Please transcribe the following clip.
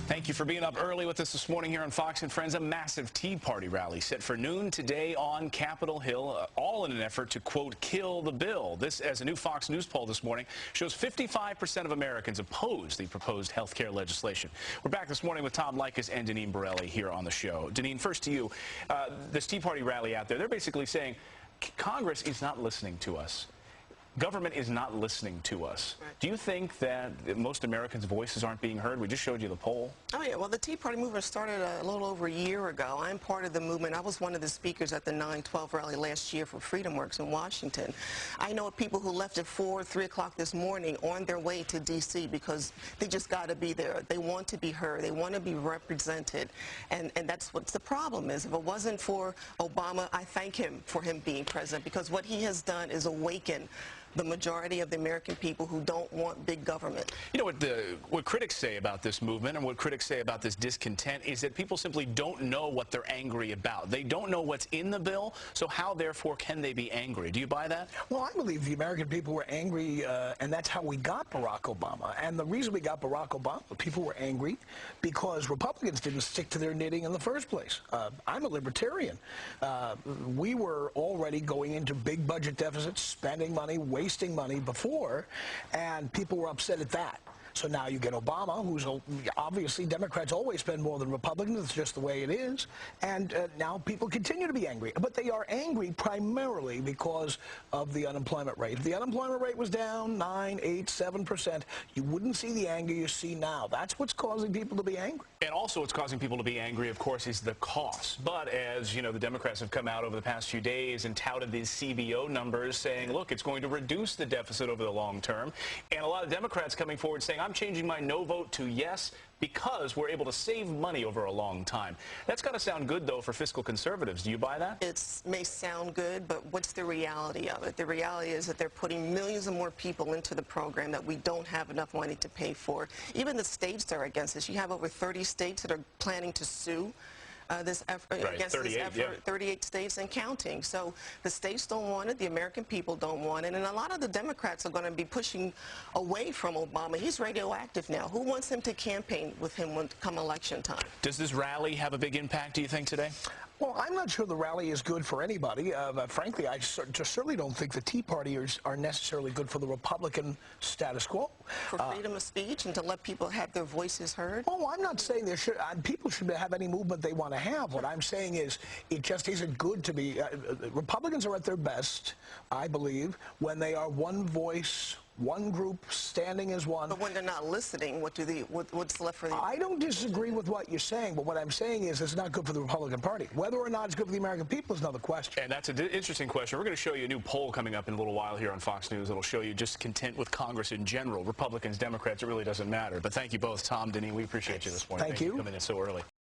Thank you for being up early with us this morning here on Fox and Friends. A massive Tea Party rally set for noon today on Capitol Hill, all in an effort to, quote, kill the bill. This, as a new Fox News poll this morning, shows 55% of Americans oppose the proposed health care legislation. We're back this morning with Tom Leykis and Deneen Borelli here on the show. Deneen, first to you. This Tea Party rally out there, they're basically saying Congress is not listening to us. Government is not listening to us. Right. Do you think that most Americans' voices aren't being heard? We just showed you the poll. Oh, yeah. Well, the Tea Party movement started a little over a year ago. I'm part of the movement. I was one of the speakers at the 9/12 rally last year for FreedomWorks in Washington. I know of people who left at 4, 3 o'clock this morning on their way to D.C. because they just got to be there. They want to be heard. They want to be represented. And that's what the problem is. If it wasn't for Obama, I thank him for him being president, because what he has done is awaken the majority of the American people who don't want big government. You know what critics say about this movement and what critics say about this discontent is that people simply don't know what they're angry about. They don't know what's in the bill, so how, therefore, can they be angry? Do you buy that? Well, I believe the American people were angry, and that's how we got Barack Obama. And the reason we got Barack Obama, people were angry because Republicans didn't stick to their knitting in the first place. I'm a libertarian. We were already going into big budget deficits, spending money, wasting money before, and people were upset at that. So now you get Obama, who's obviously, Democrats always spend more than Republicans. It's just the way it is. And now people continue to be angry. But they are angry primarily because of the unemployment rate. If the unemployment rate was down 9, 8, 7%, you wouldn't see the anger you see now. That's what's causing people to be angry. And also what's causing people to be angry, of course, is the cost. But as you know, the Democrats have come out over the past few days and touted these CBO numbers, saying, look, it's going to reduce the deficit over the long term. And a lot of Democrats coming forward saying, I'm changing my no vote to yes because we're able to save money over a long time. That's got to sound good, though, for fiscal conservatives. Do you buy that? It may sound good, but what's the reality of it? The reality is that they're putting millions of more people into the program that we don't have enough money to pay for. Even the states are against this. You have over 30 states that are planning to sue this effort, right, against 38, this effort, yeah. 38 states and counting. So the states don't want it, the American people don't want it, and a lot of the Democrats are going to be pushing away from Obama. He's radioactive now. Who wants him to campaign with him when come election time? Does this rally have a big impact, do you think, today? Well, I'm not sure the rally is good for anybody. Frankly, I certainly don't think the Tea Partiers are necessarily good for the Republican status quo. For freedom of speech and to let people have their voices heard? Oh, I'm not saying people should have any movement they want to have. What I'm saying is it just isn't good to be. Republicans are at their best, I believe, when they are one voice, one group standing as one. But when they're not listening, what's left for them? I don't disagree with what you're saying, but what I'm saying is it's not good for the Republican Party. Whether or not it's good for the American people is another question. And that's an interesting question. We're going to show you a new poll coming up in a little while here on Fox News that'll show you just content with Congress in general. Republicans, Democrats, it really doesn't matter. But thank you both, Tom, Deneen. We appreciate you this morning. Thank you. For coming in so early.